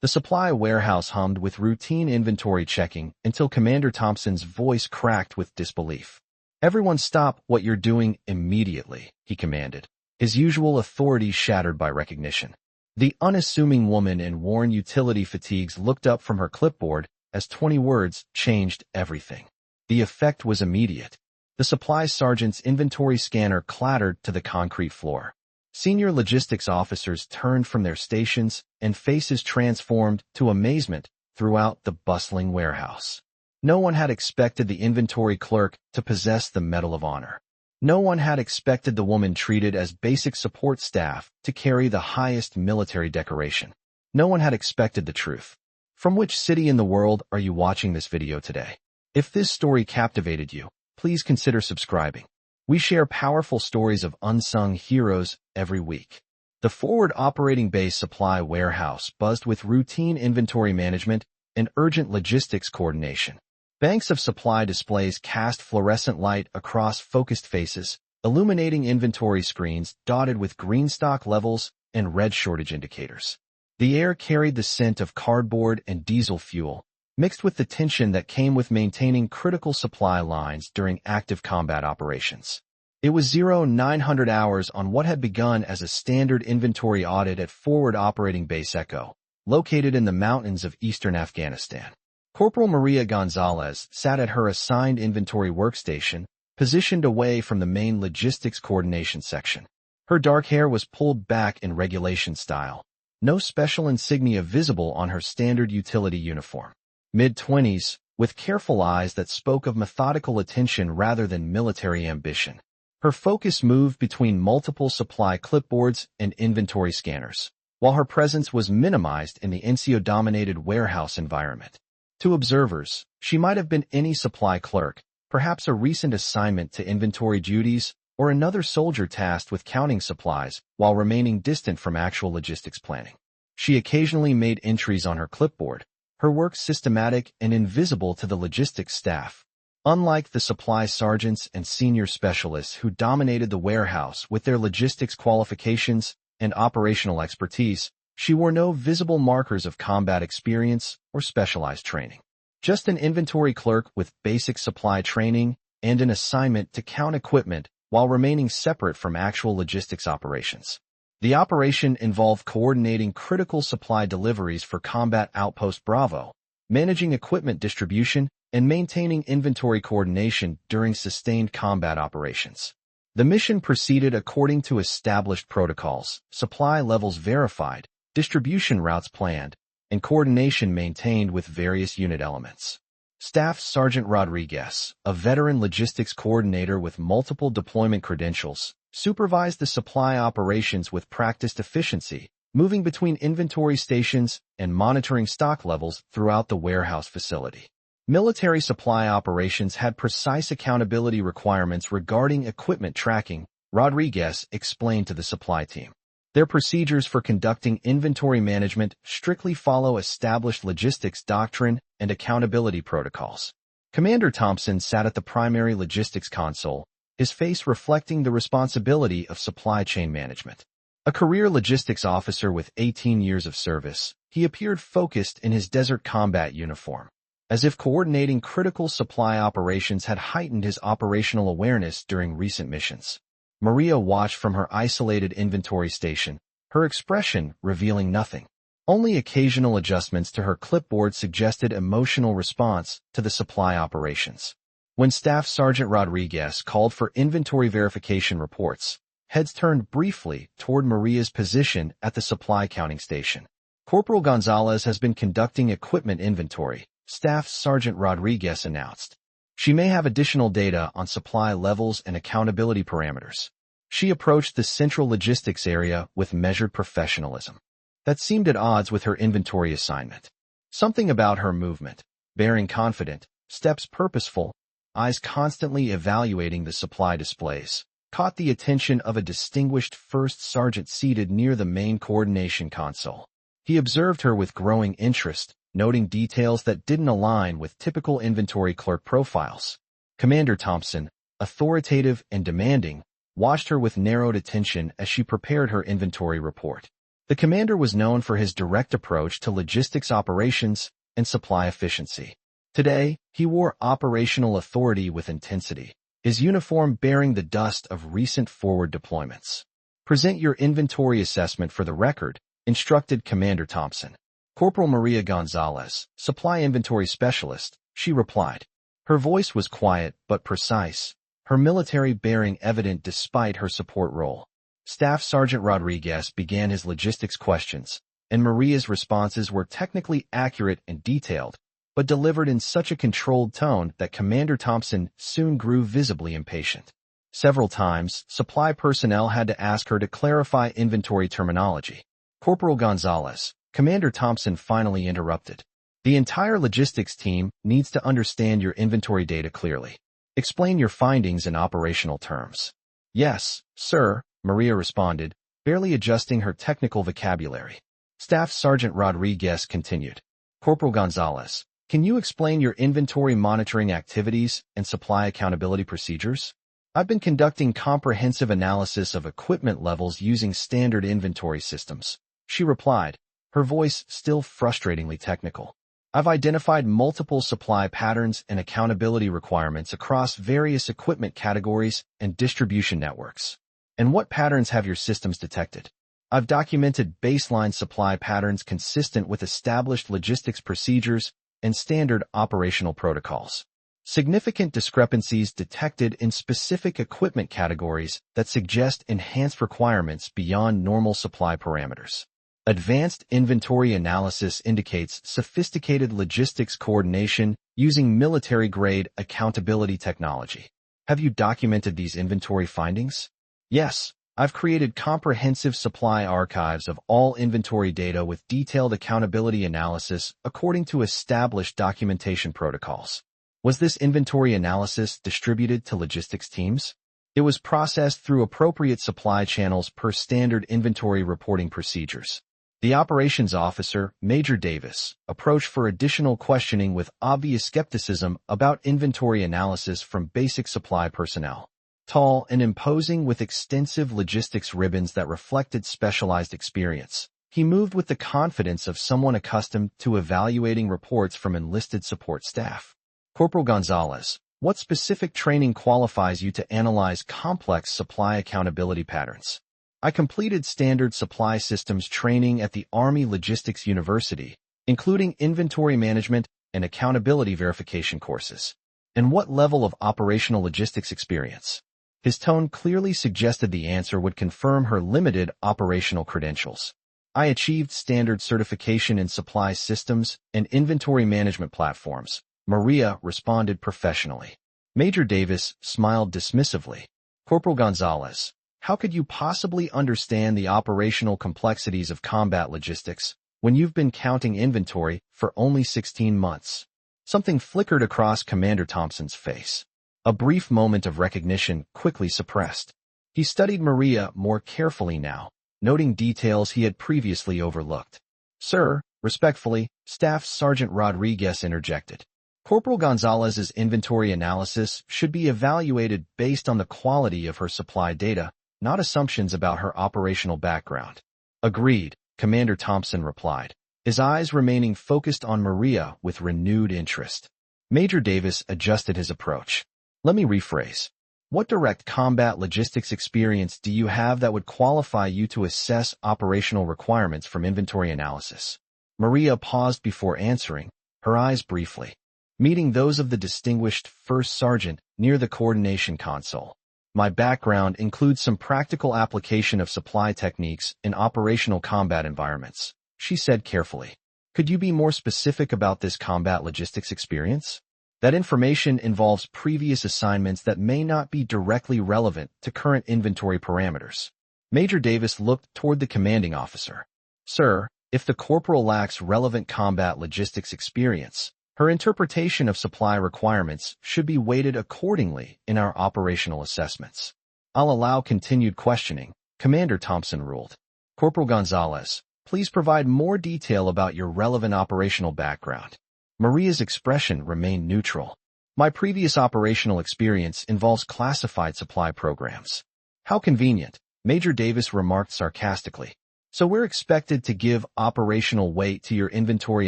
The supply warehouse hummed with routine inventory checking until Commander Thompson's voice cracked with disbelief. "Everyone stop what you're doing immediately," he commanded, his usual authority shattered by recognition. The unassuming woman in worn utility fatigues looked up from her clipboard as 20 words changed everything. The effect was immediate. The supply sergeant's inventory scanner clattered to the concrete floor. Senior logistics officers turned from their stations, and faces transformed to amazement throughout the bustling warehouse. No one had expected the inventory clerk to possess the Medal of Honor. No one had expected the woman treated as basic support staff to carry the highest military decoration. No one had expected the truth. From which city in the world are you watching this video today? If this story captivated you, please consider subscribing. We share powerful stories of unsung heroes every week. The forward operating base supply warehouse buzzed with routine inventory management and urgent logistics coordination. Banks of supply displays cast fluorescent light across focused faces, illuminating inventory screens dotted with green stock levels and red shortage indicators. The air carried the scent of cardboard and diesel fuel, mixed with the tension that came with maintaining critical supply lines during active combat operations. It was 0900 hours on what had begun as a standard inventory audit at Forward Operating Base Echo, located in the mountains of eastern Afghanistan. Corporal Maria Gonzalez sat at her assigned inventory workstation, positioned away from the main logistics coordination section. Her dark hair was pulled back in regulation style. No special insignia visible on her standard utility uniform. Mid-20s, with careful eyes that spoke of methodical attention rather than military ambition. Her focus moved between multiple supply clipboards and inventory scanners, while her presence was minimized in the NCO-dominated warehouse environment. To observers, she might have been any supply clerk, perhaps a recent assignment to inventory duties, or another soldier tasked with counting supplies while remaining distant from actual logistics planning. She occasionally made entries on her clipboard, her work systematic and invisible to the logistics staff. Unlike the supply sergeants and senior specialists who dominated the warehouse with their logistics qualifications and operational expertise, she wore no visible markers of combat experience or specialized training. Just an inventory clerk with basic supply training and an assignment to count equipment while remaining separate from actual logistics operations. The operation involved coordinating critical supply deliveries for Combat Outpost Bravo, managing equipment distribution, and maintaining inventory coordination during sustained combat operations. The mission proceeded according to established protocols, supply levels verified, distribution routes planned, and coordination maintained with various unit elements. Staff Sergeant Rodriguez, a veteran logistics coordinator with multiple deployment credentials, supervised the supply operations with practiced efficiency, moving between inventory stations and monitoring stock levels throughout the warehouse facility. Military supply operations had precise accountability requirements regarding equipment tracking, Rodriguez explained to the supply team. Their procedures for conducting inventory management strictly follow established logistics doctrine and accountability protocols. Commander Thompson sat at the primary logistics console, his face reflecting the responsibility of supply chain management. A career logistics officer with 18 years of service, he appeared focused in his desert combat uniform, as if coordinating critical supply operations had heightened his operational awareness during recent missions. Maria watched from her isolated inventory station, her expression revealing nothing. Only occasional adjustments to her clipboard suggested emotional response to the supply operations. When Staff Sergeant Rodriguez called for inventory verification reports, heads turned briefly toward Maria's position at the supply counting station. Corporal Gonzalez has been conducting equipment inventory, Staff Sergeant Rodriguez announced. She may have additional data on supply levels and accountability parameters. She approached the central logistics area with measured professionalism. That seemed at odds with her inventory assignment. Something about her movement, bearing confident, steps purposeful, eyes constantly evaluating the supply displays, caught the attention of a distinguished first sergeant seated near the main coordination console. He observed her with growing interest, noting details that didn't align with typical inventory clerk profiles. Commander Thompson, authoritative and demanding, watched her with narrowed attention as she prepared her inventory report. The commander was known for his direct approach to logistics operations and supply efficiency. Today, he wore operational authority with intensity, his uniform bearing the dust of recent forward deployments. "Present your inventory assessment for the record," instructed Commander Thompson. "Corporal Maria Gonzalez, supply inventory specialist," she replied. Her voice was quiet but precise, her military bearing evident despite her support role. Staff Sergeant Rodriguez began his logistics questions, and Maria's responses were technically accurate and detailed, but delivered in such a controlled tone that Commander Thompson soon grew visibly impatient. Several times, supply personnel had to ask her to clarify inventory terminology. "Corporal Gonzalez," Commander Thompson finally interrupted. "The entire logistics team needs to understand your inventory data clearly. Explain your findings in operational terms." "Yes, sir," Maria responded, barely adjusting her technical vocabulary. Staff Sergeant Rodriguez continued. "Corporal Gonzalez, can you explain your inventory monitoring activities and supply accountability procedures?" "I've been conducting comprehensive analysis of equipment levels using standard inventory systems," she replied, her voice still frustratingly technical. "I've identified multiple supply patterns and accountability requirements across various equipment categories and distribution networks." "And what patterns have your systems detected?" "I've documented baseline supply patterns consistent with established logistics procedures and standard operational protocols. Significant discrepancies detected in specific equipment categories that suggest enhanced requirements beyond normal supply parameters. Advanced inventory analysis indicates sophisticated logistics coordination using military-grade accountability technology." "Have you documented these inventory findings?" "Yes, I've created comprehensive supply archives of all inventory data with detailed accountability analysis according to established documentation protocols." "Was this inventory analysis distributed to logistics teams?" "It was processed through appropriate supply channels per standard inventory reporting procedures." The operations officer, Major Davis, approached for additional questioning with obvious skepticism about inventory analysis from basic supply personnel. Tall and imposing with extensive logistics ribbons that reflected specialized experience, he moved with the confidence of someone accustomed to evaluating reports from enlisted support staff. "Corporal Gonzalez, what specific training qualifies you to analyze complex supply accountability patterns?" "I completed standard supply systems training at the Army Logistics University, including inventory management and accountability verification courses." "And what level of operational logistics experience?" His tone clearly suggested the answer would confirm her limited operational credentials. "I achieved standard certification in supply systems and inventory management platforms," Maria responded professionally. Major Davis smiled dismissively. "Corporal Gonzalez, how could you possibly understand the operational complexities of combat logistics when you've been counting inventory for only 16 months? Something flickered across Commander Thompson's face. A brief moment of recognition quickly suppressed. He studied Maria more carefully now, noting details he had previously overlooked. "Sir," respectfully, Staff Sergeant Rodriguez interjected. "Corporal Gonzalez's inventory analysis should be evaluated based on the quality of her supply data, not assumptions about her operational background." "Agreed," Commander Thompson replied, his eyes remaining focused on Maria with renewed interest. Major Davis adjusted his approach. "Let me rephrase. What direct combat logistics experience do you have that would qualify you to assess operational requirements from inventory analysis?" Maria paused before answering, her eyes briefly meeting those of the distinguished first sergeant near the coordination console. "My background includes some practical application of supply techniques in operational combat environments," she said carefully. "Could you be more specific about this combat logistics experience?" "That information involves previous assignments that may not be directly relevant to current inventory parameters." Major Davis looked toward the commanding officer. "Sir, if the corporal lacks relevant combat logistics experience, her interpretation of supply requirements should be weighted accordingly in our operational assessments." "I'll allow continued questioning," Commander Thompson ruled. "Corporal Gonzalez, please provide more detail about your relevant operational background." Maria's expression remained neutral. "My previous operational experience involves classified supply programs." "How convenient," Major Davis remarked sarcastically. So we're expected to give operational weight to your inventory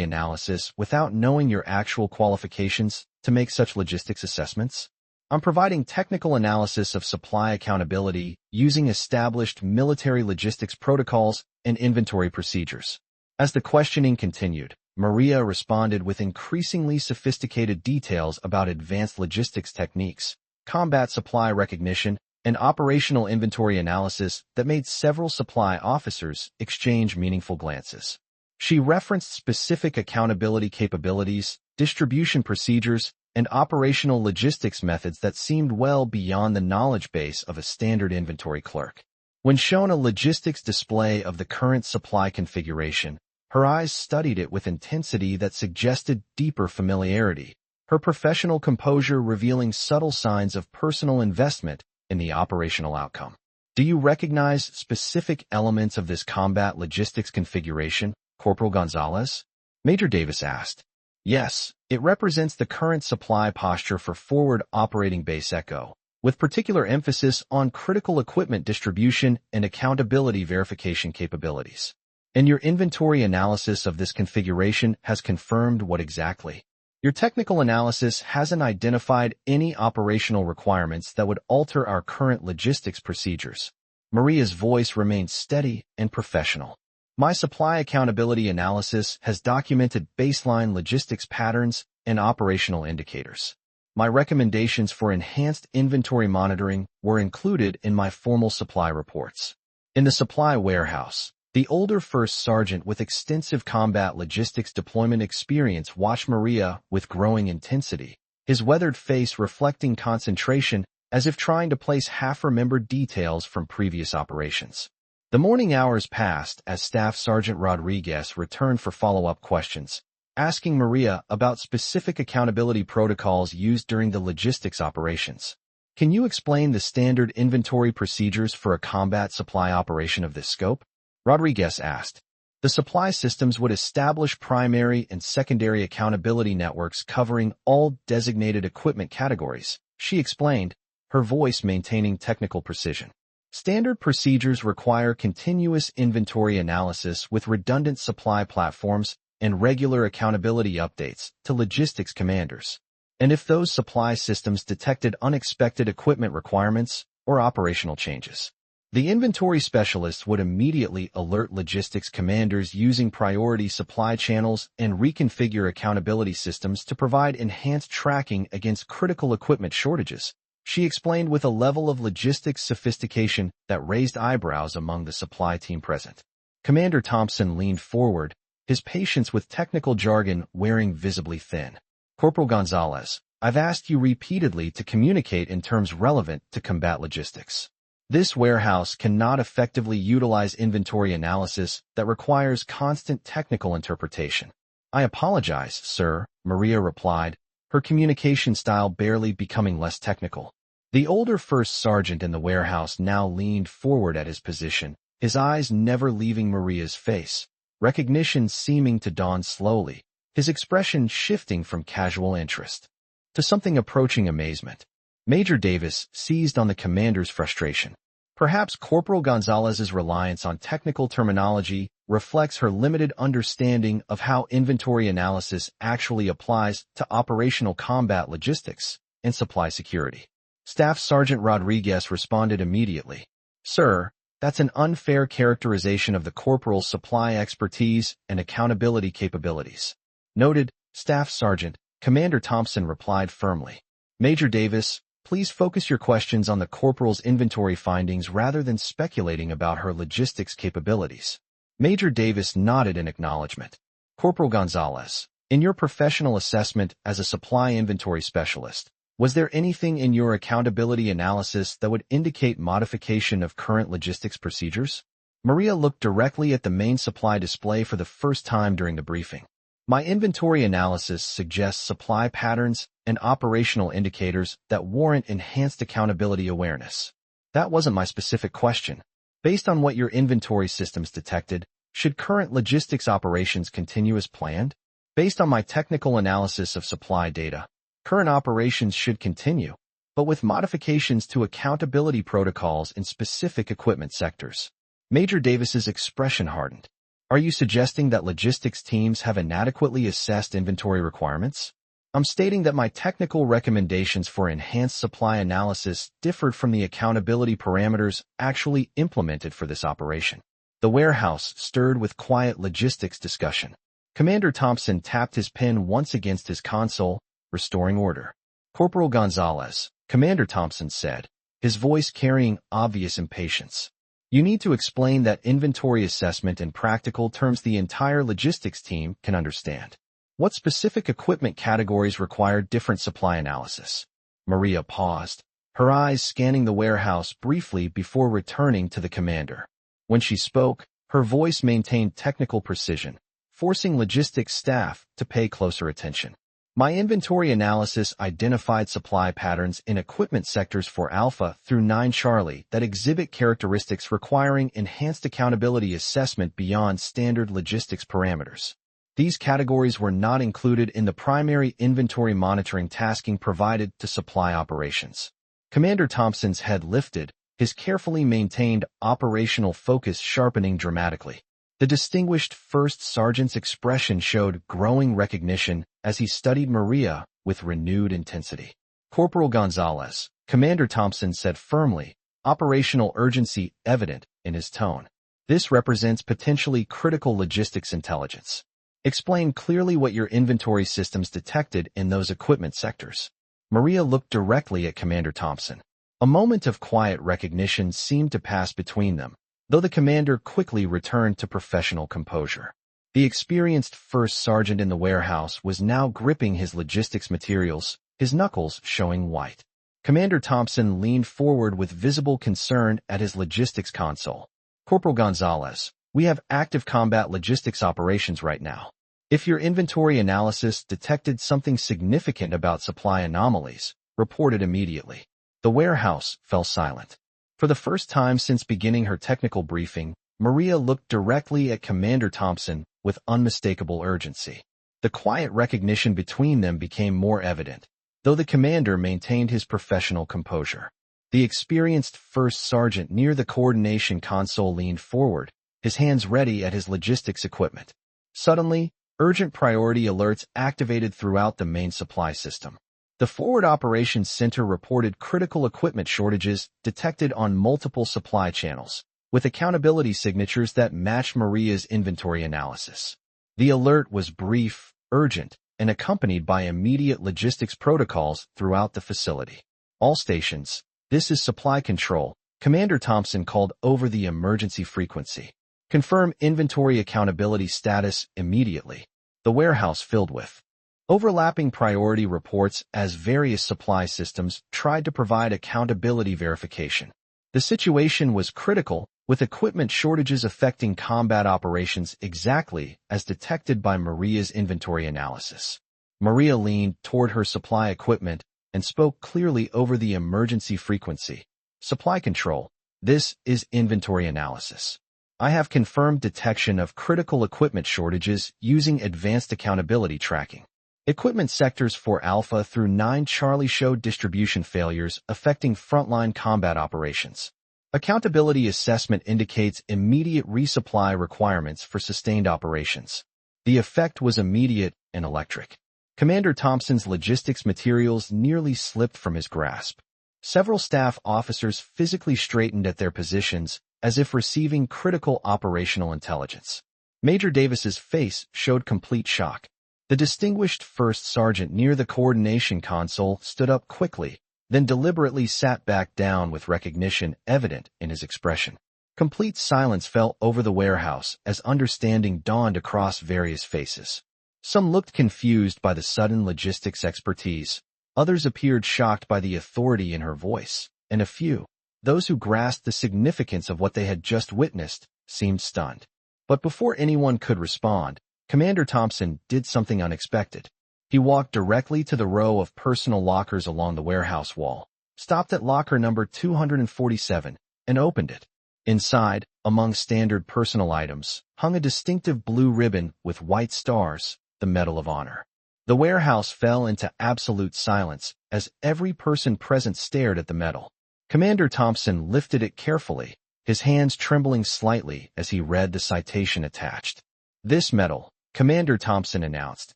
analysis without knowing your actual qualifications to make such logistics assessments? I'm providing technical analysis of supply accountability using established military logistics protocols and inventory procedures. As the questioning continued, Maria responded with increasingly sophisticated details about advanced logistics techniques, combat supply recognition, and operational inventory analysis that made several supply officers exchange meaningful glances. She referenced specific accountability capabilities, distribution procedures, and operational logistics methods that seemed well beyond the knowledge base of a standard inventory clerk. When shown a logistics display of the current supply configuration, her eyes studied it with intensity that suggested deeper familiarity, her professional composure revealing subtle signs of personal investment in the operational outcome. Do you recognize specific elements of this combat logistics configuration, Corporal Gonzalez? Major Davis asked. Yes, it represents the current supply posture for forward operating base Echo, with particular emphasis on critical equipment distribution and accountability verification capabilities. And your inventory analysis of this configuration has confirmed what exactly? Your technical analysis hasn't identified any operational requirements that would alter our current logistics procedures. Maria's voice remained steady and professional. My supply accountability analysis has documented baseline logistics patterns and operational indicators. My recommendations for enhanced inventory monitoring were included in my formal supply reports. In the supply warehouse, the older first sergeant with extensive combat logistics deployment experience watched Maria with growing intensity, his weathered face reflecting concentration as if trying to place half-remembered details from previous operations. The morning hours passed as Staff Sergeant Rodriguez returned for follow-up questions, asking Maria about specific accountability protocols used during the logistics operations. Can you explain the standard inventory procedures for a combat supply operation of this scope? Rodriguez asked. The supply systems would establish primary and secondary accountability networks covering all designated equipment categories, she explained, her voice maintaining technical precision. Standard procedures require continuous inventory analysis with redundant supply platforms and regular accountability updates to logistics commanders. And if those supply systems detected unexpected equipment requirements or operational changes, the inventory specialists would immediately alert logistics commanders using priority supply channels and reconfigure accountability systems to provide enhanced tracking against critical equipment shortages. She explained with a level of logistics sophistication that raised eyebrows among the supply team present. Commander Thompson leaned forward, his patience with technical jargon wearing visibly thin. Corporal Gonzalez, I've asked you repeatedly to communicate in terms relevant to combat logistics. This warehouse cannot effectively utilize inventory analysis that requires constant technical interpretation. I apologize, sir, Maria replied, her communication style barely becoming less technical. The older first sergeant in the warehouse now leaned forward at his position, his eyes never leaving Maria's face, recognition seeming to dawn slowly, his expression shifting from casual interest to something approaching amazement. Major Davis seized on the commander's frustration. Perhaps Corporal Gonzalez's reliance on technical terminology reflects her limited understanding of how inventory analysis actually applies to operational combat logistics and supply security. Staff Sergeant Rodriguez responded immediately. Sir, that's an unfair characterization of the corporal's supply expertise and accountability capabilities. Noted, Staff Sergeant, Commander Thompson replied firmly. Major Davis, please focus your questions on the corporal's inventory findings rather than speculating about her logistics capabilities. Major Davis nodded in acknowledgement. Corporal Gonzalez, in your professional assessment as a supply inventory specialist, was there anything in your accountability analysis that would indicate modification of current logistics procedures? Maria looked directly at the main supply display for the first time during the briefing. My inventory analysis suggests supply patterns and operational indicators that warrant enhanced accountability awareness. That wasn't my specific question. Based on what your inventory systems detected, should current logistics operations continue as planned? Based on my technical analysis of supply data, current operations should continue, but with modifications to accountability protocols in specific equipment sectors. Major Davis's expression hardened. Are you suggesting that logistics teams have inadequately assessed inventory requirements? I'm stating that my technical recommendations for enhanced supply analysis differed from the accountability parameters actually implemented for this operation. The warehouse stirred with quiet logistics discussion. Commander Thompson tapped his pen once against his console, restoring order. Corporal Gonzalez, Commander Thompson said, his voice carrying obvious impatience. You need to explain that inventory assessment in practical terms the entire logistics team can understand. What specific equipment categories require different supply analysis? Maria paused, her eyes scanning the warehouse briefly before returning to the commander. When she spoke, her voice maintained technical precision, forcing logistics staff to pay closer attention. My inventory analysis identified supply patterns in equipment sectors for Alpha through 9 Charlie that exhibit characteristics requiring enhanced accountability assessment beyond standard logistics parameters. These categories were not included in the primary inventory monitoring tasking provided to supply operations. Commander Thompson's head lifted, his carefully maintained operational focus sharpening dramatically. The distinguished first sergeant's expression showed growing recognition as he studied Maria with renewed intensity. Corporal Gonzalez, Commander Thompson said firmly, operational urgency evident in his tone. This represents potentially critical logistics intelligence. Explain clearly what your inventory systems detected in those equipment sectors. Maria looked directly at Commander Thompson. A moment of quiet recognition seemed to pass between them, though the commander quickly returned to professional composure. The experienced first sergeant in the warehouse was now gripping his logistics materials, his knuckles showing white. Commander Thompson leaned forward with visible concern at his logistics console. Corporal Gonzalez, we have active combat logistics operations right now. If your inventory analysis detected something significant about supply anomalies, report it immediately. The warehouse fell silent. For the first time since beginning her technical briefing, Maria looked directly at Commander Thompson with unmistakable urgency. The quiet recognition between them became more evident, though the commander maintained his professional composure. The experienced first sergeant near the coordination console leaned forward, his hands ready at his logistics equipment. Suddenly, urgent priority alerts activated throughout the main supply system. The Forward Operations Center reported critical equipment shortages detected on multiple supply channels, with accountability signatures that matched Maria's inventory analysis. The alert was brief, urgent, and accompanied by immediate logistics protocols throughout the facility. All stations, this is supply control. Commander Thompson called over the emergency frequency. Confirm inventory accountability status immediately. The warehouse filled with overlapping priority reports as various supply systems tried to provide accountability verification. The situation was critical, with equipment shortages affecting combat operations exactly as detected by Maria's inventory analysis. Maria leaned toward her supply equipment and spoke clearly over the emergency frequency. Supply control, this is inventory analysis. I have confirmed detection of critical equipment shortages using advanced accountability tracking. Equipment sectors for Alpha through 9 Charlie showed distribution failures affecting frontline combat operations. Accountability assessment indicates immediate resupply requirements for sustained operations. The effect was immediate and electric. Commander Thompson's logistics materials nearly slipped from his grasp. Several staff officers physically straightened at their positions as if receiving critical operational intelligence. Major Davis's face showed complete shock. The distinguished first sergeant near the coordination console stood up quickly, then deliberately sat back down with recognition evident in his expression. Complete silence fell over the warehouse as understanding dawned across various faces. Some looked confused by the sudden logistics expertise. Others appeared shocked by the authority in her voice, and a few, those who grasped the significance of what they had just witnessed, seemed stunned. But before anyone could respond, Commander Thompson did something unexpected. He walked directly to the row of personal lockers along the warehouse wall, stopped at locker number 247, and opened it. Inside, among standard personal items, hung a distinctive blue ribbon with white stars, the Medal of Honor. The warehouse fell into absolute silence as every person present stared at the medal. Commander Thompson lifted it carefully, his hands trembling slightly as he read the citation attached. "This medal," Commander Thompson announced,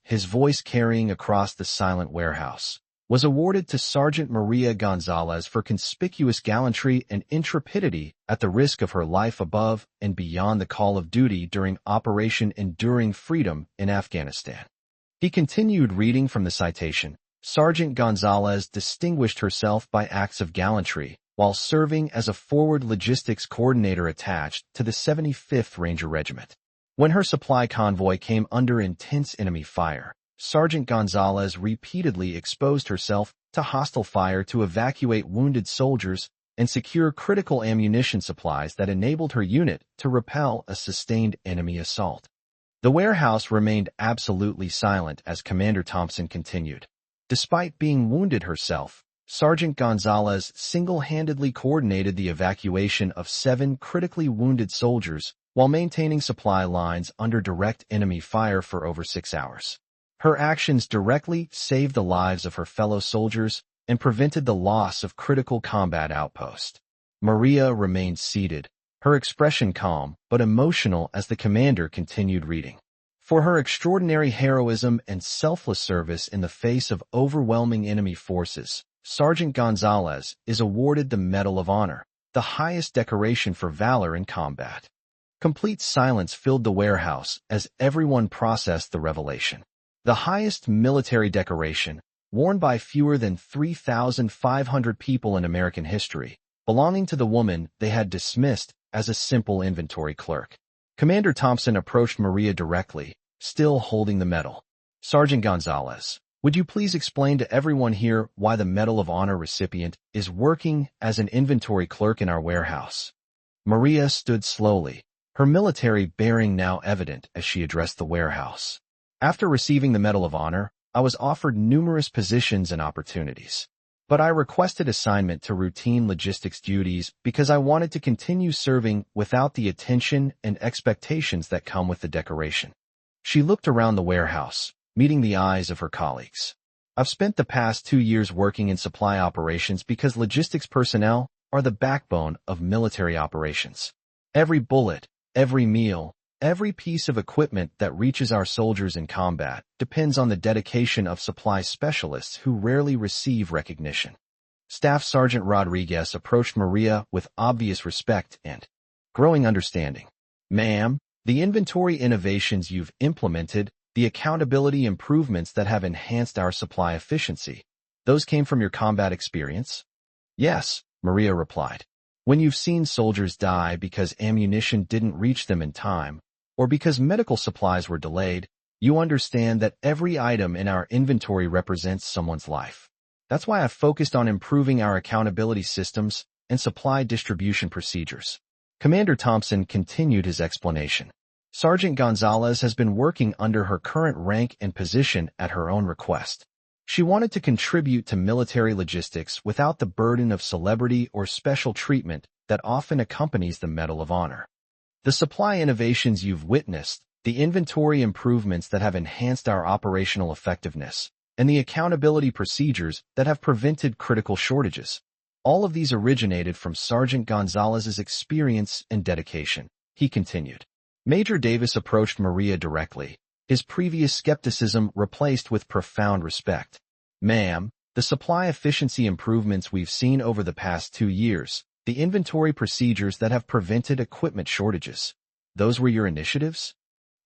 his voice carrying across the silent warehouse, "was awarded to Sergeant Maria Gonzalez for conspicuous gallantry and intrepidity at the risk of her life above and beyond the call of duty during Operation Enduring Freedom in Afghanistan." He continued reading from the citation. "Sergeant Gonzalez distinguished herself by acts of gallantry while serving as a forward logistics coordinator attached to the 75th Ranger Regiment. When her supply convoy came under intense enemy fire, Sergeant Gonzalez repeatedly exposed herself to hostile fire to evacuate wounded soldiers and secure critical ammunition supplies that enabled her unit to repel a sustained enemy assault." The warehouse remained absolutely silent as Commander Thompson continued. Despite being wounded herself, Sergeant Gonzalez single-handedly coordinated the evacuation of 7 critically wounded soldiers while maintaining supply lines under direct enemy fire for over 6 hours. Her actions directly saved the lives of her fellow soldiers and prevented the loss of critical combat outposts. Maria remained seated, her expression calm but emotional as the commander continued reading. "For her extraordinary heroism and selfless service in the face of overwhelming enemy forces, Sergeant Gonzalez is awarded the Medal of Honor, the highest decoration for valor in combat." Complete silence filled the warehouse as everyone processed the revelation. The highest military decoration, worn by fewer than 3,500 people in American history, belonging to the woman they had dismissed as a simple inventory clerk. Commander Thompson approached Maria directly, still holding the medal. "Sergeant Gonzalez, would you please explain to everyone here why the Medal of Honor recipient is working as an inventory clerk in our warehouse?" Maria stood slowly, her military bearing now evident as she addressed the warehouse. "After receiving the Medal of Honor, I was offered numerous positions and opportunities. But I requested assignment to routine logistics duties because I wanted to continue serving without the attention and expectations that come with the decoration." She looked around the warehouse, meeting the eyes of her colleagues. "I've spent the past 2 years working in supply operations because logistics personnel are the backbone of military operations. Every bullet, every meal, every piece of equipment that reaches our soldiers in combat depends on the dedication of supply specialists who rarely receive recognition." Staff Sergeant Rodriguez approached Maria with obvious respect and growing understanding. "Ma'am, the inventory innovations you've implemented, the accountability improvements that have enhanced our supply efficiency, those came from your combat experience?" "Yes," Maria replied. "When you've seen soldiers die because ammunition didn't reach them in time, or because medical supplies were delayed, you understand that every item in our inventory represents someone's life. That's why I've focused on improving our accountability systems and supply distribution procedures." Commander Thompson continued his explanation. "Sergeant Gonzalez has been working under her current rank and position at her own request. She wanted to contribute to military logistics without the burden of celebrity or special treatment that often accompanies the Medal of Honor. The supply innovations you've witnessed, the inventory improvements that have enhanced our operational effectiveness, and the accountability procedures that have prevented critical shortages, all of these originated from Sergeant Gonzalez's experience and dedication," he continued. Major Davis approached Maria directly, his previous skepticism replaced with profound respect. "Ma'am, the supply efficiency improvements we've seen over the past 2 years, the inventory procedures that have prevented equipment shortages, those were your initiatives?"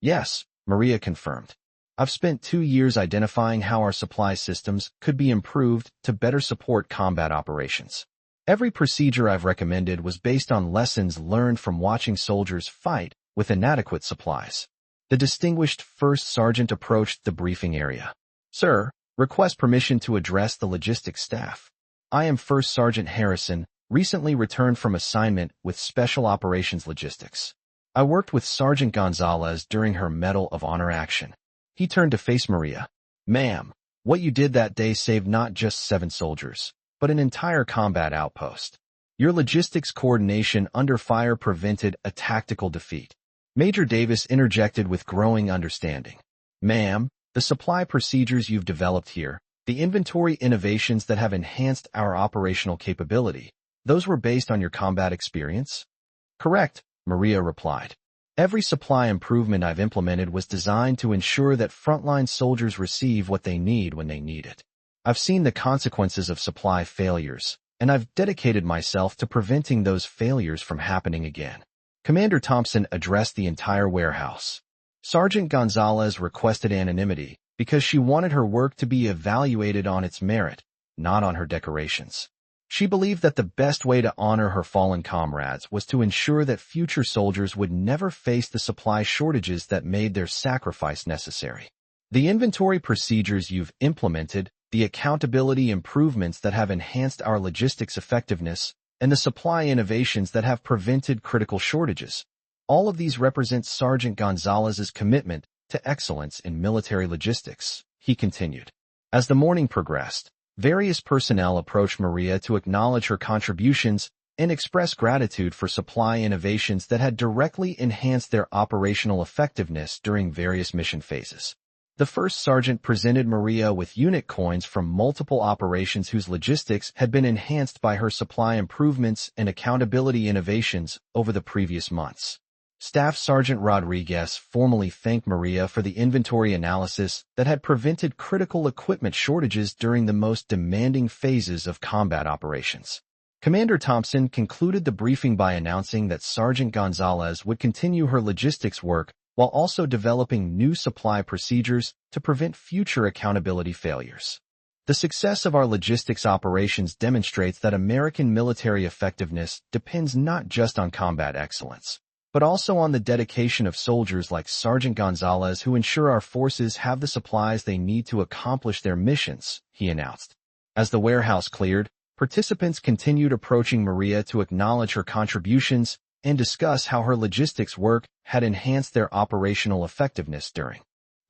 "Yes," Maria confirmed. "I've spent 2 years identifying how our supply systems could be improved to better support combat operations. Every procedure I've recommended was based on lessons learned from watching soldiers fight with inadequate supplies." The distinguished first sergeant approached the briefing area. "Sir, request permission to address the logistics staff. I am First Sergeant Harrison, recently returned from assignment with Special Operations Logistics. I worked with Sergeant Gonzalez during her Medal of Honor action." He turned to face Maria. "Ma'am, what you did that day saved not just 7 soldiers, but an entire combat outpost. Your logistics coordination under fire prevented a tactical defeat." Major Davis interjected with growing understanding. "Ma'am, the supply procedures you've developed here, the inventory innovations that have enhanced our operational capability, those were based on your combat experience?" Correct, Maria replied. Every supply improvement I've implemented was designed to ensure that frontline soldiers receive what they need when they need it. I've seen the consequences of supply failures, and I've dedicated myself to preventing those failures from happening again. Commander Thompson addressed the entire warehouse. Sergeant Gonzalez requested anonymity because she wanted her work to be evaluated on its merit, not on her decorations. She believed that the best way to honor her fallen comrades was to ensure that future soldiers would never face the supply shortages that made their sacrifice necessary. The inventory procedures you've implemented, the accountability improvements that have enhanced our logistics effectiveness, and the supply innovations that have prevented critical shortages. All of these represent Sergeant Gonzalez's commitment to excellence in military logistics, he continued. As the morning progressed, various personnel approached Maria to acknowledge her contributions and express gratitude for supply innovations that had directly enhanced their operational effectiveness during various mission phases. The first sergeant presented Maria with unit coins from multiple operations whose logistics had been enhanced by her supply improvements and accountability innovations over the previous months. Staff Sergeant Rodriguez formally thanked Maria for the inventory analysis that had prevented critical equipment shortages during the most demanding phases of combat operations. Commander Thompson concluded the briefing by announcing that Sergeant Gonzalez would continue her logistics work while also developing new supply procedures to prevent future accountability failures. The success of our logistics operations demonstrates that American military effectiveness depends not just on combat excellence, but also on the dedication of soldiers like Sergeant Gonzalez who ensure our forces have the supplies they need to accomplish their missions, he announced. As the warehouse cleared, participants continued approaching Maria to acknowledge her contributions and discuss how her logistics work had enhanced their operational effectiveness during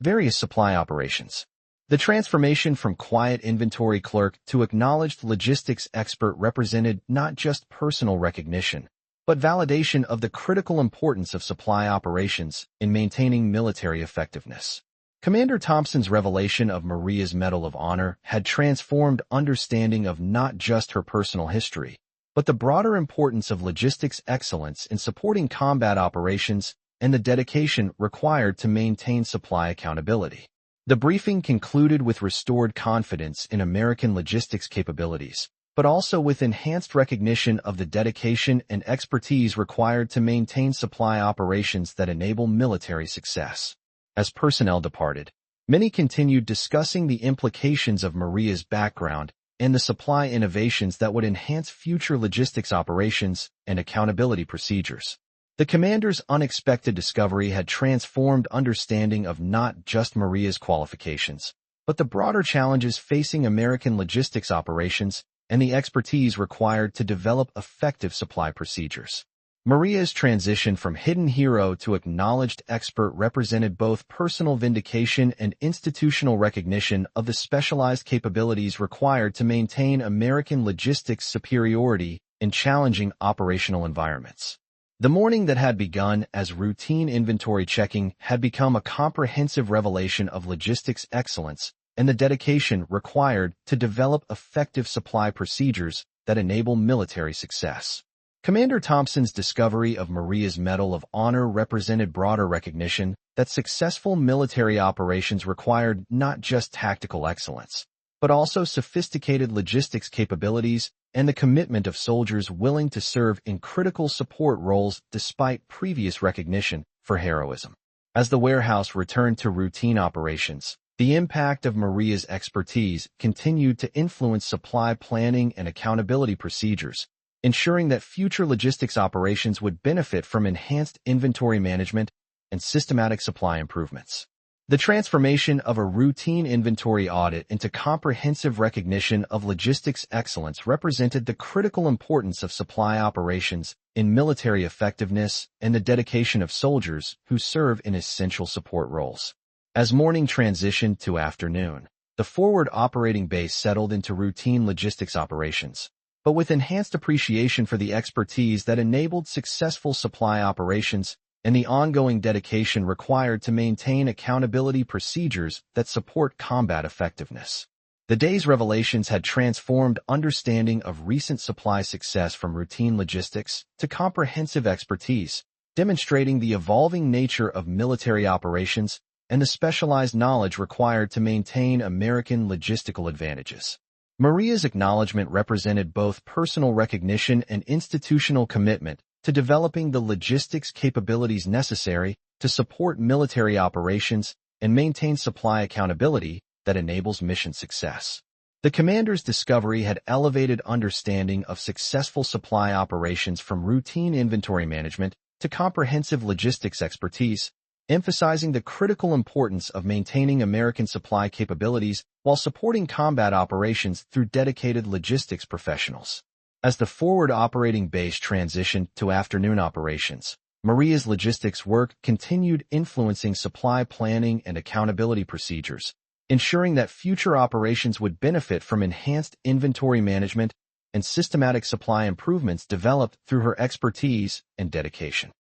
various supply operations. The transformation from quiet inventory clerk to acknowledged logistics expert represented not just personal recognition, but validation of the critical importance of supply operations in maintaining military effectiveness. Commander Thompson's revelation of Maria's Medal of Honor had transformed understanding of not just her personal history, but the broader importance of logistics excellence in supporting combat operations and the dedication required to maintain supply accountability. The briefing concluded with restored confidence in American logistics capabilities, but also with enhanced recognition of the dedication and expertise required to maintain supply operations that enable military success. As personnel departed, many continued discussing the implications of Maria's background and the supply innovations that would enhance future logistics operations and accountability procedures. The commander's unexpected discovery had transformed understanding of not just Maria's qualifications, but the broader challenges facing American logistics operations and the expertise required to develop effective supply procedures. Maria's transition from hidden hero to acknowledged expert represented both personal vindication and institutional recognition of the specialized capabilities required to maintain American logistics superiority in challenging operational environments. The morning that had begun as routine inventory checking had become a comprehensive revelation of logistics excellence and the dedication required to develop effective supply procedures that enable military success. Commander Thompson's discovery of Maria's Medal of Honor represented broader recognition that successful military operations required not just tactical excellence, but also sophisticated logistics capabilities and the commitment of soldiers willing to serve in critical support roles despite previous recognition for heroism. As the warehouse returned to routine operations, the impact of Maria's expertise continued to influence supply planning and accountability procedures, ensuring that future logistics operations would benefit from enhanced inventory management and systematic supply improvements. The transformation of a routine inventory audit into comprehensive recognition of logistics excellence represented the critical importance of supply operations in military effectiveness and the dedication of soldiers who serve in essential support roles. As morning transitioned to afternoon, the forward operating base settled into routine logistics operations, but with enhanced appreciation for the expertise that enabled successful supply operations and the ongoing dedication required to maintain accountability procedures that support combat effectiveness. The day's revelations had transformed understanding of recent supply success from routine logistics to comprehensive expertise, demonstrating the evolving nature of military operations and the specialized knowledge required to maintain American logistical advantages. Maria's acknowledgment represented both personal recognition and institutional commitment to developing the logistics capabilities necessary to support military operations and maintain supply accountability that enables mission success. The commander's discovery had elevated understanding of successful supply operations from routine inventory management to comprehensive logistics expertise, emphasizing the critical importance of maintaining American supply capabilities while supporting combat operations through dedicated logistics professionals. As the forward operating base transitioned to afternoon operations, Maria's logistics work continued influencing supply planning and accountability procedures, ensuring that future operations would benefit from enhanced inventory management and systematic supply improvements developed through her expertise and dedication.